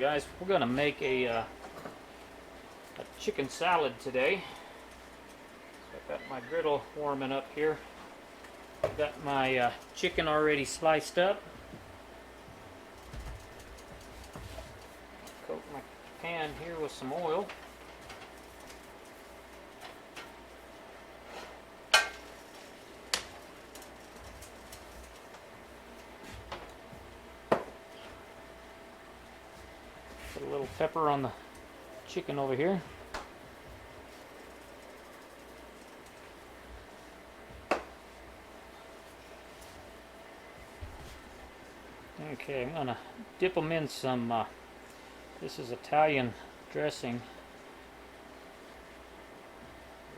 Guys, we're gonna make a chicken salad today. So I've got my griddle warming up here. I've got my chicken already sliced up. Coat my pan here with some oil. Put a little pepper on the chicken over here. Okay, I'm gonna dip them in some, this is Italian dressing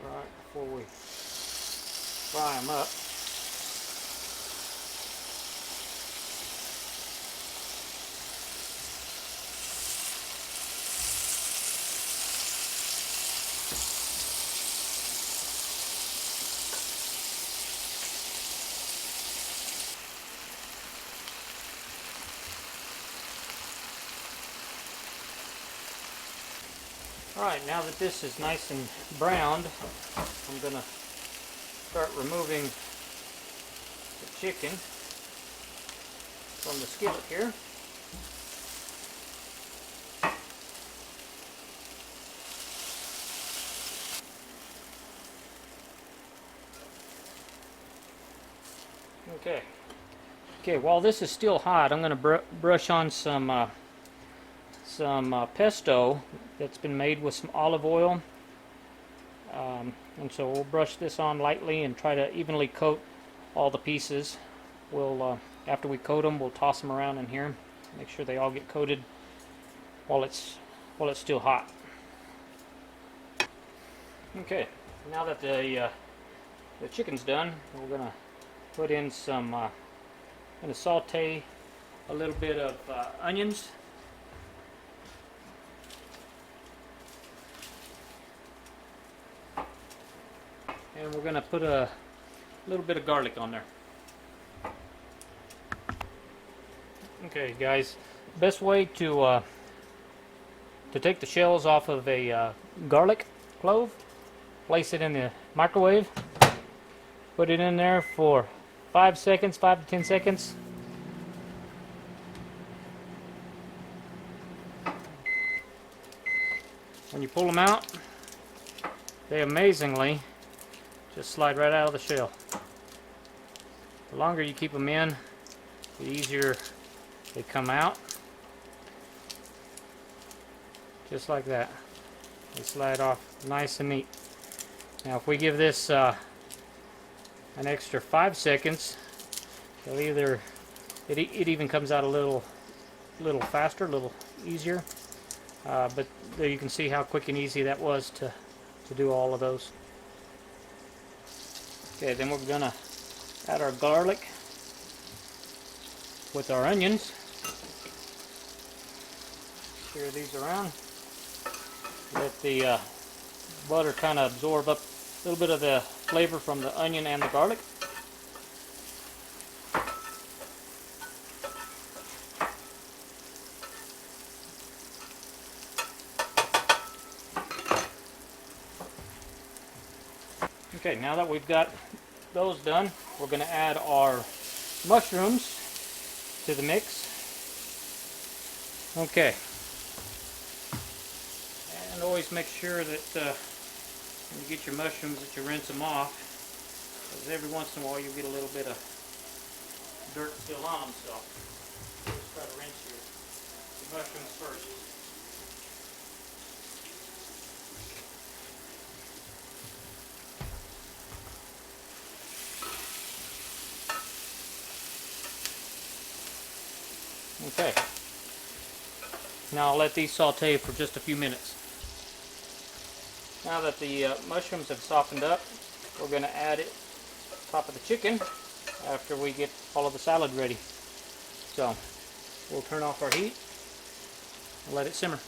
right before we fry them up. Alright, now that this is nice and browned, I'm going to start removing the chicken from the skillet here. Okay, while this is still hot, I'm going to brush on some pesto that's been made with some olive oil, and so we'll brush this on lightly and try to evenly coat all the pieces. We'll after we coat them, we'll toss them around in here, make sure they all get coated while it's still hot. Okay, now that the chicken's done, we're gonna put in some gonna saute a little bit of onions. And we're going to put a little bit of garlic on there. Okay, guys, best way to take the shells off of a garlic clove, place it in the microwave, put it in there for 5 seconds, 5 to 10 seconds. When you pull them out, they amazingly just slide right out of the shell. The longer you keep them in, the easier they come out. Just like that. They slide off nice and neat. Now if we give this an extra 5 seconds, they'll either, it even comes out a little faster, a little easier. But there you can see how quick and easy that was to do all of those. Okay, then we're going to add our garlic with our onions. Stir these around. Let the butter kind of absorb up a little bit of the flavor from the onion and the garlic. Okay, now that we've got those done, we're going to add our mushrooms to the mix. Okay. And always make sure that when you get your mushrooms that you rinse them off, because every once in a while you get a little bit of dirt still on them, so just try to rinse your mushrooms first. Okay, now I'll let these saute for just a few minutes. Now that the mushrooms have softened up, we're going to add it on top of the chicken after we get all of the salad ready. So we'll turn off our heat and let it simmer.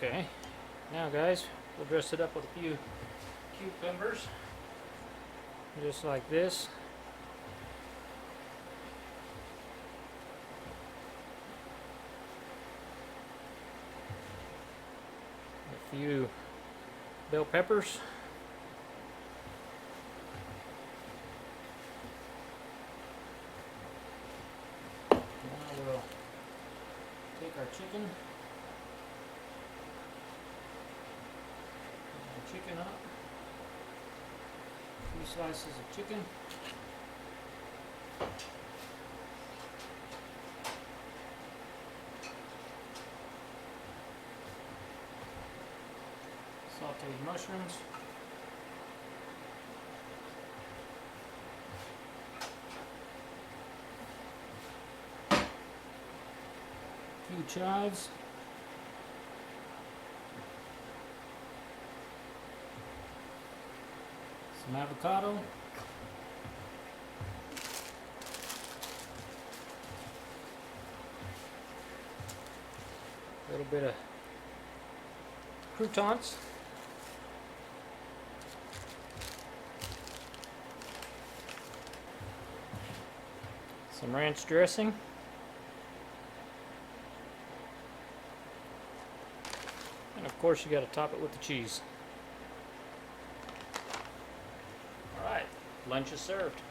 Okay, now guys, we'll dress it up with a few cucumbers, just like this. A few bell peppers. Now we'll take our chicken. Chicken up. A few slices of chicken. Sauteed mushrooms. A few chives. Some avocado. A little bit of croutons. Some ranch dressing. And of course you got to top it with the cheese. Alright, lunch is served.